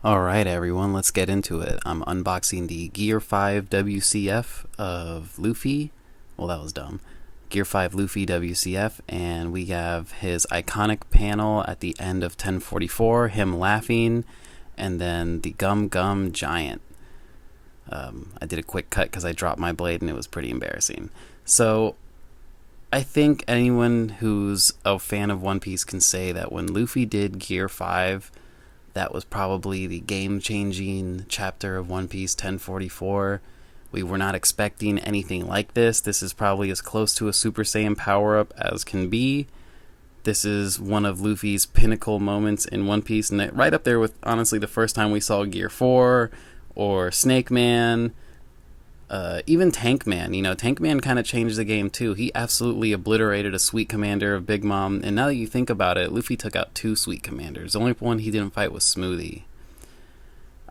Alright everyone, let's get into it. I'm unboxing the Gear 5 WCF of Luffy. Well, that was dumb. Gear 5 Luffy WCF, and we have his iconic panel at the end of 1044, him laughing, and then the Gum Gum Giant. I did a quick cut because I dropped my blade and it was pretty embarrassing. So, I think anyone who's a fan of One Piece can say that when Luffy did Gear 5, that was probably the game-changing chapter of One Piece 1044. We were not expecting anything like this. This is probably as close to a Super Saiyan power-up as can be. This is one of Luffy's pinnacle moments in One Piece, and right up there with, honestly, the first time we saw Gear 4, or Snake Man, even Tank Man. Tank Man kind of changed the game too. He absolutely obliterated a Sweet Commander of Big Mom, and now that you think about it, Luffy took out 2 Sweet Commanders. The only one he didn't fight was Smoothie.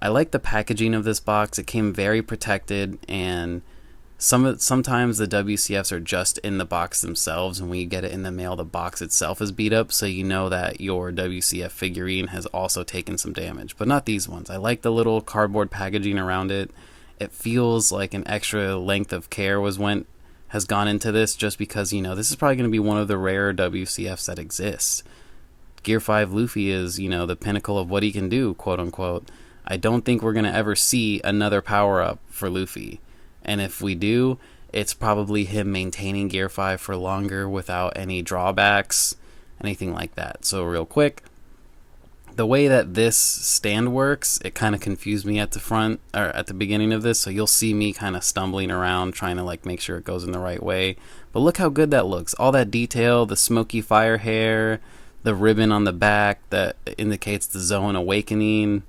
I like the packaging of this box. It came very protected, and sometimes the WCFs are just in the box themselves, and when you get it in the mail, the box itself is beat up, so you know that your WCF figurine has also taken some damage. But not these ones. I like the little cardboard packaging around it. It feels like an extra length of care has gone into this, just because, this is probably going to be one of the rare WCFs that exists. Gear 5 Luffy is, the pinnacle of what he can do, quote unquote. I don't think we're going to ever see another power-up for Luffy. And if we do, it's probably him maintaining Gear 5 for longer without any drawbacks, anything like that. So real quick, the way that this stand works, it kind of confused me at the beginning of this, so you'll see me kind of stumbling around trying to make sure it goes in the right way. But look how good that looks. All that detail, the smoky fire hair, the ribbon on the back that indicates the Zoan awakening.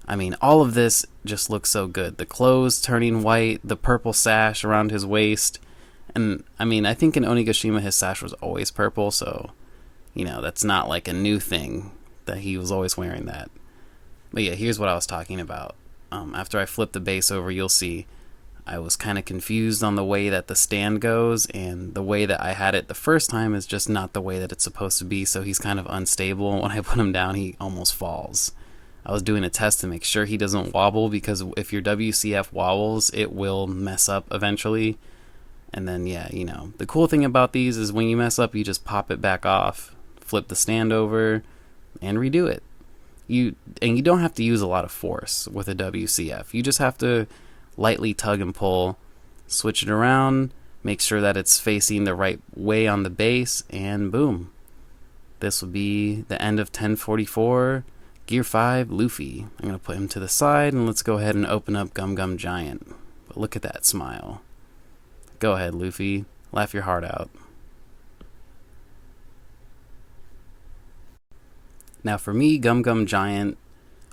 I mean, all of this just looks so good. The clothes turning white, the purple sash around his waist. And, I mean, I think in Onigashima his sash was always purple, so, that's not like a new thing that he was always wearing that. But yeah, here's what I was talking about. After I flip the base over, you'll see I was kind of confused on the way that the stand goes, and the way that I had it the first time is just not the way that it's supposed to be, so he's kind of unstable, and when I put him down, he almost falls. I was doing a test to make sure he doesn't wobble, because if your WCF wobbles, it will mess up eventually. And then, yeah, the cool thing about these is when you mess up, you just pop it back off, flip the stand over, and redo it. You don't have to use a lot of force with a WCF. You just have to lightly tug and pull, switch it around, make sure that it's facing the right way on the base, and boom. This will be the end of 1044, Gear 5 Luffy. I'm going to put him to the side, and let's go ahead and open up Gum Gum Giant. But look at that smile. Go ahead, Luffy. Laugh your heart out. Now for me, Gum Gum Giant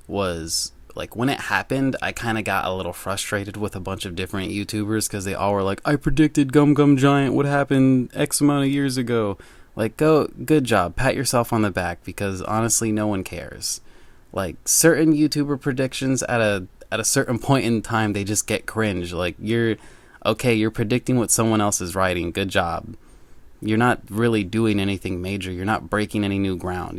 was, when it happened, I kind of got a little frustrated with a bunch of different YouTubers, because they all were like, I predicted Gum Gum Giant would happen X amount of years ago. Good job, pat yourself on the back, because honestly, no one cares. Certain YouTuber predictions at a certain point in time, they just get cringe. You're predicting what someone else is writing, good job. You're not really doing anything major, you're not breaking any new ground,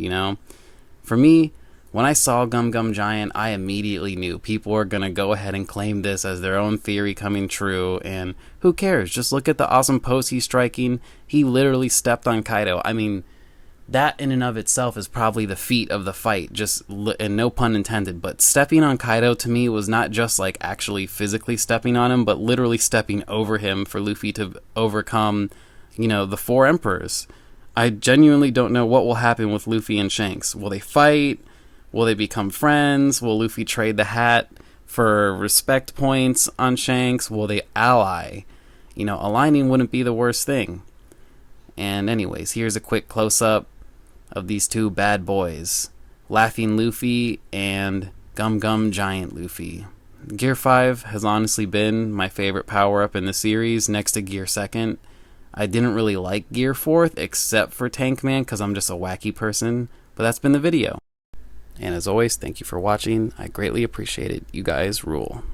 For me, when I saw Gum Gum Giant, I immediately knew people were going to go ahead and claim this as their own theory coming true, and who cares? Just look at the awesome pose he's striking. He literally stepped on Kaido. I mean, that in and of itself is probably the feat of the fight, and no pun intended, but stepping on Kaido to me was not just actually physically stepping on him, but literally stepping over him for Luffy to overcome, the 4 emperors. I genuinely don't know what will happen with Luffy and Shanks. Will they fight? Will they become friends? Will Luffy trade the hat for respect points on Shanks? Will they ally? Aligning wouldn't be the worst thing. And anyways, here's a quick close-up of these 2 bad boys. Laughing Luffy and Gum Gum Giant Luffy. Gear 5 has honestly been my favorite power-up in the series, next to Gear 2nd. I didn't really like Gear 4th, except for Tank Man, because I'm just a wacky person. But that's been the video. And as always, thank you for watching. I greatly appreciate it. You guys rule.